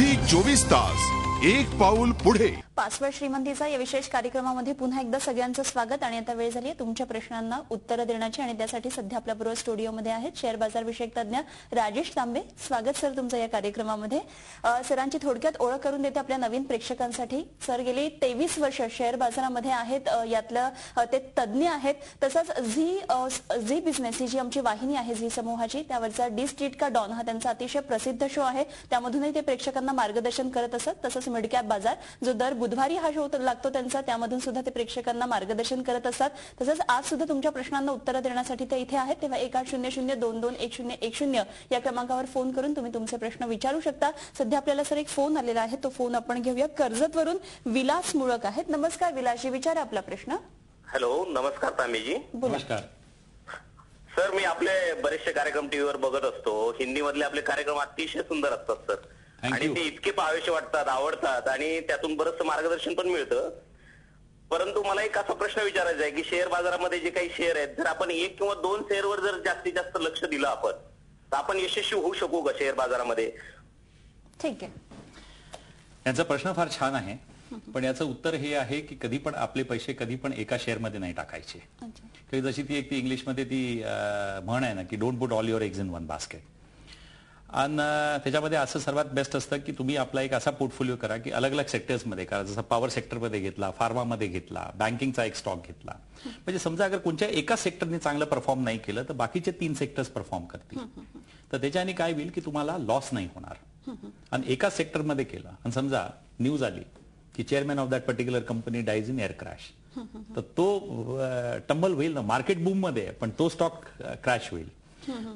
Zee 24 तास एक पाऊल पुढे. पाचव्या श्रीमंतीचा या विशेष कार्यक्रमामध्ये पुन्हा एकदा सगळ्यांचं स्वागत. आणि आता वेळ झाली आहे तुमच्या प्रश्नांना उत्तरं देण्याची आणि त्यासाठी सध्या आपल्याबरोबर स्टुडिओमध्ये आहेत शेअर बाजार विषयक तज्ञ राजेश तांबे. स्वागत सर तुमचं या कार्यक्रमामध्ये. सरांची थोडक्यात ओळख करून देते आपल्या नवीन प्रेक्षकांसाठी. सर गेली 23 वर्ष शेअर बाजारामध्ये आहेत, यातलं ते तज्ञ आहेत. तसंच झी बिझनेस ही जी आमची वाहिनी आहे झी समूहाची, त्यावरचा डी स्ट्रीट का डॉन हा त्यांचा अतिशय प्रसिद्ध शो आहे. त्यामधूनही ते प्रेक्षकांना मार्गदर्शन करत असत. तसंच मिड कॅप बाजार जो दर बुधवारी हा शो लागतो त्यांचा, त्यामधून सुद्धा ते प्रेक्षकांना मार्गदर्शन करत असतात. तसंच आज सुद्धा तुमच्या प्रश्नांना उत्तरं देण्यासाठी ते इथे आहेत. तेव्हा 1800221010 या क्रमांकावर फोन करून तुम्ही तुमचे प्रश्न विचारू शकता. सध्या आपल्याला सर एक फोन आलेला आहे, तो फोन आपण घेऊया. कर्जतवरून विलास मुळक आहेत. नमस्कार विलासजी, विचारा आपला प्रश्न. हॅलो, नमस्कार तांबेजी. नमस्कार सर. मी आपले बरेचसे कार्यक्रम टीव्हीवर बघत असतो. हिंदी मधले आपले कार्यक्रम अतिशय सुंदर असतात सर, आणि ते इतके पाहावेसे वाटतात, आवडतात आणि त्यातून बरंचसं मार्गदर्शन पण मिळतं. परंतु मला एक असा प्रश्न विचारायचा आहे की शेअर बाजारामध्ये जे काही शेअर आहेत, जर आपण 1 किंवा 2 शेअरवर जर जास्तीत जास्त लक्ष दिलं आपण, तर आपण यशस्वी होऊ शकू का शेअर बाजारामध्ये? ठीक आहे, यांचा प्रश्न फार छान आहे. पण याचं उत्तर हे आहे की कधी पण आपले पैसे कधी पण एका शेअरमध्ये नाही टाकायचे. की जशी ती एक इंग्लिशमध्ये ती म्हण आहे ना की don't put all your eggs in one basket. आणि त्याच्यामध्ये असं सर्वात बेस्ट असतं की तुम्ही आपला एक असा पोर्टफोलिओ करा की अलग अलग सेक्टर्समध्ये करा. जसं पॉवर सेक्टरमध्ये घेतला, फार्मामध्ये घेतला, बँकिंगचा एक स्टॉक घेतला. म्हणजे समजा अगर कोणत्या एका सेक्टरने चांगलं परफॉर्म नाही केलं तर बाकीचे 3 सेक्टर्स परफॉर्म करतील. तर त्याच्याने काय होईल की तुम्हाला लॉस नाही होणार. आणि एका सेक्टरमध्ये केलं आणि समजा न्यूज आली की chairman of that particular company dies in air crash, तर तो टंबल होईल ना, मार्केट बूम मध्ये, पण तो स्टॉक क्रॅश होईल.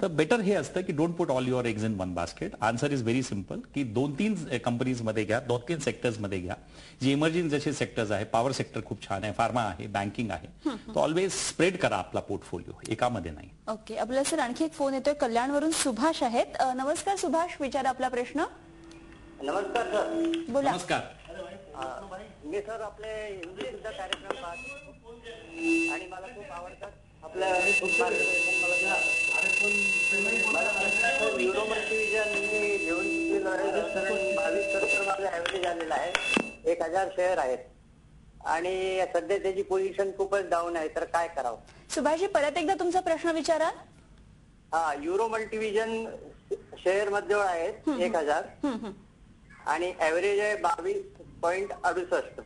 तर बेटर हे असतं की don't put all your eggs in one basket. Answer is very simple की 2-3 कंपनीज मध्ये घ्या, 2-3 सेक्टर्स मध्ये घ्या. जे इमर्जिंग जसे सेक्टर्स आहे, पॉवर सेक्टर खूप छान आहे, फार्मा आहे, बँकिंग आहे, तो ऑलवेज स्प्रेड करा आपला पोर्टफोलिओ, एकामध्ये नाही. ओके, आपल्याला सर आणखी एक फोन येतोय. कल्याणवरून सुभाष आहेत. नमस्कार सुभाष, विचारा आपला प्रश्न. नमस्कार सर. बोला. नमस्कार. मी सर आपले हिंदी सुद्धा कार्यक्रम पाहतो आणि मला खूप आवडतात. आपल्या युरोमल्टीविजन मी घेऊन 22 माझा ऍव्हरेज आलेला आहे. 1000 शेअर आहेत आणि सध्या त्याची पोझिशन खूपच डाऊन आहे, तर काय करावं? सुभाषजी परत एकदा तुमचा प्रश्न विचारा. हा, युरोमल्टीविजन शेअर मध्ये आहेत 1000 आणि ऍव्हरेज आहे 22.68.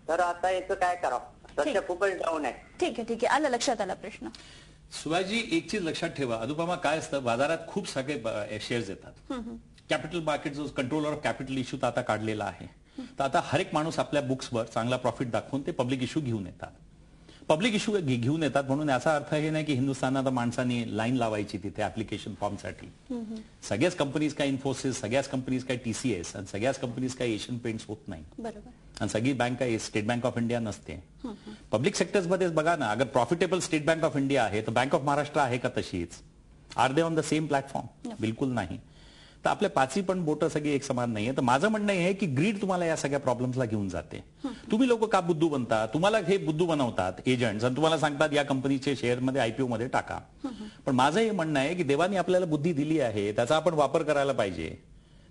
तर आता याचं काय करावं? सध्या खूपच डाऊन आहे. ठीक आहे, आलं लक्षात आला प्रश्न. सुभाषजी, एक चीज लक्षात ठेवा, अनुपमा, काय असतं बाजारात खूप सगळे शेअर्स येतात. कॅपिटल मार्केट जो कंट्रोलर ऑफ कॅपिटल इश्यू आता काढलेला आहे, तर आता हर एक माणूस आपल्या बुक्सवर चांगला प्रॉफिट दाखवून ते पब्लिक इश्यू घेऊन येतात. पब्लिक इश्यू घेऊन येतात म्हणून याचा अर्थ हे नाही की हिंदुस्थानात माणसांनी लाईन लावायची तिथे ऍप्लिकेशन फॉर्मसाठी. सगळ्याच कंपनीज काय इन्फोसिस, सगळ्याच कंपनीज काय TCS आणि सगळ्याच कंपनीज काय एशियन पेंट्स होत नाही. आणि सगळी बँक काय स्टेट बँक ऑफ इंडिया नसते. पब्लिक सेक्टर्स मध्ये बघा ना, अगर profitable state bank of India आहे तर बँक ऑफ महाराष्ट्र आहे का तशीच? Are they on the same platform? बिलकुल नाही. तर आपल्या 5ही पण बोटं सगळी एक समान नाहीये. तर माझं म्हणणं आहे की ग्रीड तुम्हाला या सगळ्या प्रॉब्लेम्सला घेऊन जाते. तुम्ही लोक का बुद्धू बनता? तुम्हाला हे बुद्धू बनवतात एजंट्स आणि तुम्हाला सांगतात या कंपनीचे शेअरमध्ये IPO मध्ये टाका. पण माझं हे म्हणणं आहे की देवाने आपल्याला बुद्धी दिली आहे, त्याचा आपण वापर करायला पाहिजे.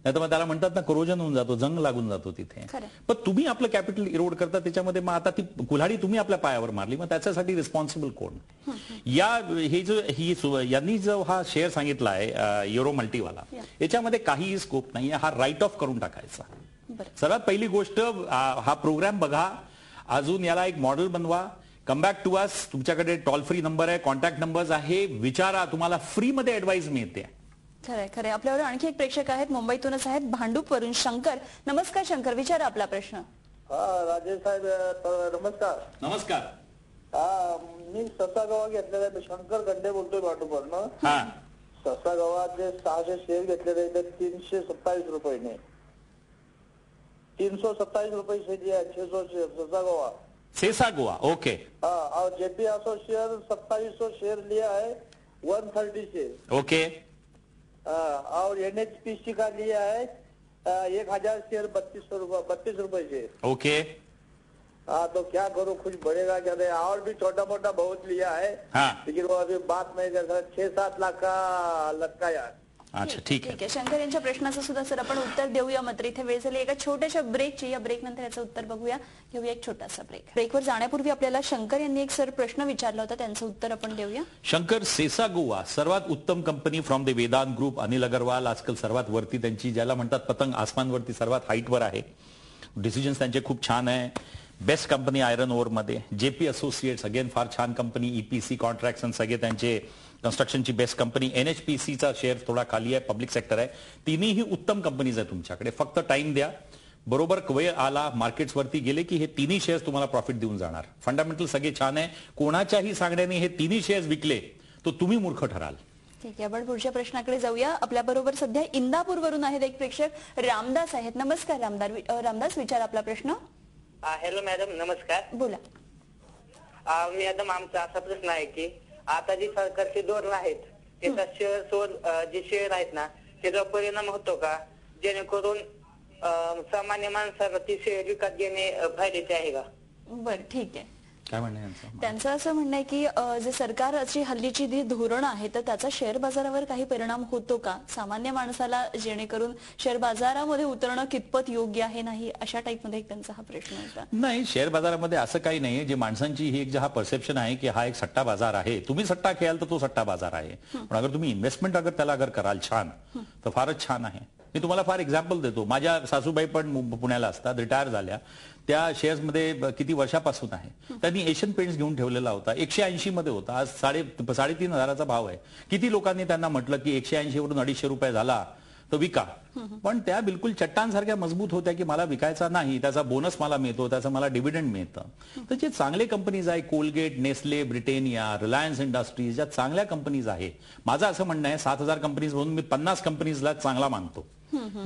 नाही तर मग त्याला म्हणतात ना, करोजन होऊन जातो, जंग लागून जातो तिथे. पण तुम्ही आपलं कॅपिटल इरोड करता, त्याच्यामध्ये मग आता ती कुल्हाडी तुम्ही आपल्या पायावर मारली, मग त्याच्यासाठी रिस्पॉन्सिबल कोण? यांनी जो हा शेअर सांगितला आहे युरो मल्टीवाला, याच्यामध्ये काहीही स्कोप नाही. हा राईट ऑफ करून टाकायचा. सर्वात पहिली गोष्ट, हा प्रोग्राम बघा, अजून याला एक मॉडेल बनवा. Come back to us. तुमच्याकडे टोल फ्री नंबर आहे, कॉन्टॅक्ट नंबर्स आहे, विचारा, तुम्हाला फ्रीमध्ये ऍडवाइस मिळते. खरंय. आपल्यावर आणखी एक प्रेक्षक आहेत, मुंबईतूनच आहेत, भांडूपवरून शंकर. नमस्कार शंकर, विचारा आपला प्रश्न. राजेश साहेब नमस्कार. नमस्कार. मी ससा गव्हा घेतलेला आहे, शंकर गड्डे बोलतोय भांडूपवरून. ससा गव्हात जे 600 शेअर घेतलेले ते 327 रुपये 327 रुपये शेअर 600 शेअर ससा गव्हा. सेसा गोवा, ओके. और जेपी असोसिएट 2700 शेयर लिया है 130 से. ओके. और NHPC का लिया है 1000 शेयर 32 रुपए से. ओके. हाँ, तो क्या करूँ, कुछ बढ़ेगा क्या नहीं? और भी छोटा मोटा बहुत लिया है, लेकिन वो अभी बात नहीं कर सकता. 6-7 लाख का लटका यार. अच्छा, ठीक आहे. शंकर यांच्या प्रश्नाचं सुद्धा सर आपण उत्तर देऊया. मात्र इथे वेळ झाली एका छोट्याशा ब्रेकची. या ब्रेक नंतर याचं उत्तर बघूया. घेऊया एक छोटासा ब्रेक. ब्रेकवर जाण्यापूर्वी आपल्याला शंकर यांनी एक सर प्रश्न विचारला होता, त्यांचं उत्तर आपण देऊया. शंकर, सेसा गोवा सर्वात उत्तम company from the Vedanta group. Anil Agarwal आजकाल सर्वात वरती, त्यांची ज्याला म्हणतात पतंग आसमानवरती सर्वात हाईटवर आहे. डिसिजन्स त्यांचे खूप छान आहे. बेस्ट कंपनी आयरन ओर मध्ये. जेपी असोसिएट्स अगेन फार छान कंपनी. ईपीसी कॉन्ट्रॅक्ट्स सगळे त्यांचे कन्स्ट्रक्शनची बेस्ट कंपनी. एनएचपीसीचा शेअर थोडा खाली आहे, पब्लिक सेक्टर आहे. तिन्ही उत्तम कंपनीज आहे तुमच्याकडे. फक्त टाइम द्या, बरोबर वेळ आला मार्केट्सवरती गेले की हे तिन्ही शेअर्स तुम्हाला प्रॉफिट देऊन जाणार. फंडामेंटल सगळे छान आहे. कोणाच्याही सांगण्याने हे तिन्ही शेअर्स विकले तर तुम्ही मूर्ख ठराल. ठीक आहे, आपण पुढच्या प्रश्नाकडे जाऊया. आपल्या बरोबर सध्या इंदापूरवरून आहेत एक प्रेक्षक रामदास आहेत. नमस्कार रामदास, विचार आपला प्रश्न. हॅलो मॅडम, नमस्कार. बोला. मॅडम, आमचा असा प्रश्न आहे की आता जी सरकारची धोरण आहेत त्याचा शेअर्सवर जे शेअर आहेत ना त्याचा परिणाम होतो का, जेणेकरून सामान्य माणसाला ती शेअर विकत घेणे फायद्याचे आहे का? बरं, ठीक आहे. काय म्हणणं आहे त्यांचं असं म्हणणं आहे की जे सरकारची हल्लीची जी धोरणं आहेत तर त्याचा शेअर बाजारावर काही परिणाम होतो का सामान्य माणसाला, जेणेकरून शेअर बाजारामध्ये उतरणं कितपत योग्य आहे नाही, अशा टाईपमध्ये त्यांचा हा प्रश्न होता. नाही, शेअर बाजारामध्ये असं काही नाहीये. जे माणसांची ही एक जो हा परसेप्शन आहे की हा एक सट्टा बाजार आहे, तुम्ही सट्टा खेळाल तर तो सट्टा बाजार आहे. पण अगर तुम्ही इन्व्हेस्टमेंट त्याला अगर कराल छान तर फारच छान आहे. मी तुम्हाला फार एक्झाम्पल देतो. माझ्या सासूबाई पण पुण्याला असतात, रिटायर झाल्या. त्या शेअर्समध्ये किती वर्षापासून आहे. त्यांनी एशियन पेंट्स घेऊन ठेवलेला होता, 180 मध्ये होता. आज 3,500 भाव आहे. किती लोकांनी त्यांना म्हटलं की 180 वरून 250 रुपये झाला तर विका, पण त्या बिलकुल चट्टांसारख्या मजबूत होत्या की मला विकायचा नाही, त्याचा बोनस मला मिळतो, त्याचं मला डिव्हिडंड मिळतं. तर जे चांगले कंपनीज आहे, कोलगेट, नेस्ले, ब्रिटेनिया, रिलायन्स इंडस्ट्रीज, ज्या चांगल्या कंपनीज आहे. माझं असं म्हणणं आहे 7,000 कंपनीज म्हणून मी 50 कंपनीजला चांगला मानतो.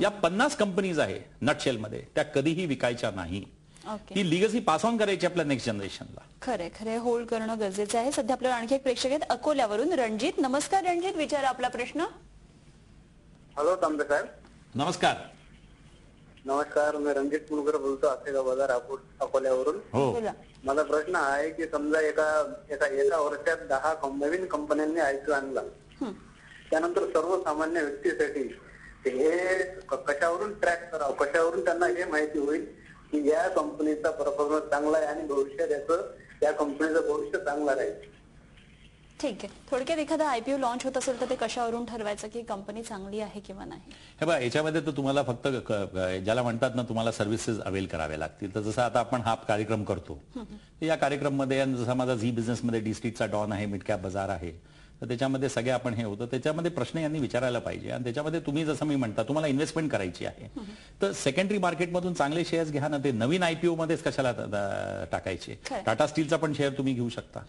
या 50 कंपनीज आहे नटशेल मध्ये, त्या कधीही विकायच्या नाही. ही लिगसी पास ऑन करायची आपल्या नेक्स्ट जनरेशनला. खरे होल्ड करणं गरजेचं आहे. सध्या आपल्याला आणखी एक प्रेक्षक आहेत अकोल्यावरून रणजित. नमस्कार रणजित, विचारा आपला प्रश्न. हॅलो तांबे साहेब. नमस्कार. नमस्कार, मी रणजित मुलगर बोलतो, आसेगाव बाजार अकोल्यावरून. बोला. माझा प्रश्न आहे की समजा एका वर्षात 10 नवीन कंपन्यांनी आयपीओ आणला, त्यानंतर सर्वसामान्य व्यक्तीसाठी हे कशावरून ट्रॅक करावं, कशावरून त्यांना हे माहिती होईल की या कंपनीचा परफॉर्मन्स चांगला आहे आणि भविष्यात या कंपनीचं भविष्य चांगलं राहील. ठीक आहे, थोडक्यात एखादा आयपीओ लॉन्च होत असेल तर ते कशावरून ठरवायचं की कंपनी चांगली आहे किंवा नाही? हे बघा, याच्यामध्ये तर तुम्हाला फक्त ज्याला म्हणतात ना तुम्हाला सर्व्हिसेस अवेल करावे लागतील. तर जसं आता आपण हा कार्यक्रम करतो, या कार्यक्रममध्ये जसा माझा झी बिझनेसमध्ये डी स्ट्रीटचा डॉन आहे, मिड कॅप बाजार आहे, तर त्याच्यामध्ये सगळे आपण हे होतं. त्याच्यामध्ये प्रश्न यांनी विचारायला पाहिजे. आणि त्याच्यामध्ये तुम्ही जसं मी म्हणता तुम्हाला इन्व्हेस्टमेंट करायची आहे तर सेकंडरी मार्केटमधून चांगले शेअर्स घ्या ना. ते नवीन आयपीओ मध्येच कशाला टाकायचे. टाटा स्टीलचा पण शेअर तुम्ही घेऊ शकता.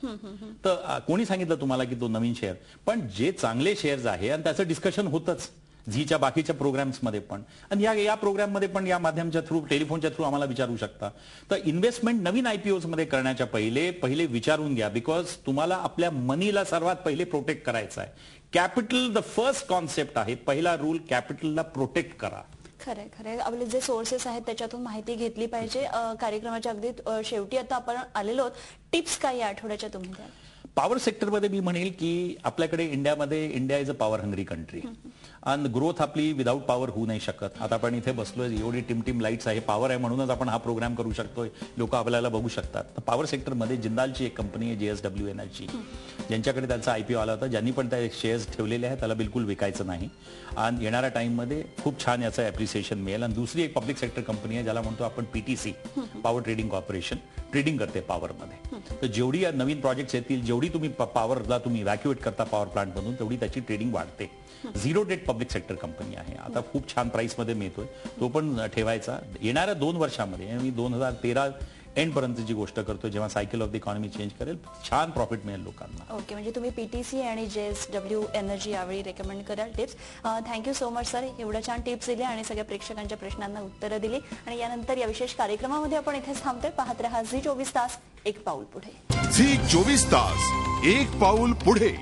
तर कोणी सांगितलं तुम्हाला की तो नवीन शेअर, पण जे चांगले शेअर्स आहे आणि त्याचं डिस्कशन होतच झीच्या बाकीच्या प्रोग्राम्समध्ये पण, आणि या प्रोग्राममध्ये पण या माध्यमाच्या थ्रू, टेलिफोनच्या थ्रू आम्हाला विचारू शकता. तर इन्व्हेस्टमेंट नवीन आयपीओज मध्ये करण्याच्या पहिले विचारून घ्या, बिकॉज तुम्हाला आपल्या मनीला सर्वात पहिले प्रोटेक्ट करायचं आहे. कॅपिटल द फर्स्ट कॉन्सेप्ट आहे. पहिला रूल, कॅपिटलला प्रोटेक्ट करा. खरे आपले जे सोर्सेस आहेत त्याच्यातून माहिती घेतली पाहिजे. कार्यक्रमाच्या अगदी शेवटी आता आपण आलेलो आहोत. टिप्स काय या आठवड्याच्या तुम्ही द्याल? पॉवर सेक्टरमध्ये मी म्हणेल की आपल्याकडे India is a power hungry country, आणि ग्रोथ आपली विदाऊट पॉवर होऊ नाही शकत. आता आपण इथे बसलोय, एवढी टिमटिम लाईट्स आहे, पॉवर आहे म्हणूनच आपण हा प्रोग्राम करू शकतोय, लोक आपल्याला बघू शकतात. तर पॉवर सेक्टरमध्ये जिंदालची एक कंपनी आहे JSW एनर्जी, ज्यांच्याकडे त्यांचा आयपीओ आला होता. ज्यांनी पण त्या शेअर्स ठेवलेले आहेत त्याला बिलकुल विकायचं नाही, आणि येणाऱ्या टाइममध्ये खूप छान याचं अप्रिसिएशन मिळेल. आणि दुसरी एक पब्लिक सेक्टर कंपनी आहे ज्याला म्हणतो आपण PTC, power trading corporation, trading करते पॉवरमध्ये. तर जेवढी नवीन प्रोजेक्ट्स येतील, जेवढी तुम्ही पॉवरला तुम्ही इव्हॅक्युएट करता पॉवर प्लांट मधून, तेवढी त्याची ट्रेडिंग वाढते. Zero debt public sector company आहे. आता खूप छान प्राइस मध्ये मिळतोय, तो पण ठेवायचा. येणाऱ्या 2 वर्षामध्ये, मी 2013 एंड पर्यंतची गोष्ट करतो, जेव्हा cycle of the economy change करेल, छान प्रॉफिट मिळेल लोकांना. ओके, म्हणजे तुम्ही PTC आणि JSW एनर्जी यावेळी रेकमेंड कराल tips. Thank you so much sir, एवढ्या छान टिप्स दिल्या आणि सगळ्या प्रेक्षकांच्या प्रश्नांना उत्तरं दिली. आणि यानंतर या विशेष कार्यक्रमामध्ये आपण इथेच थांबतोय. पाहत रहा झी 24 तास, एक पाऊल पुढे. झी 24 तास, एक पाऊल पुढे.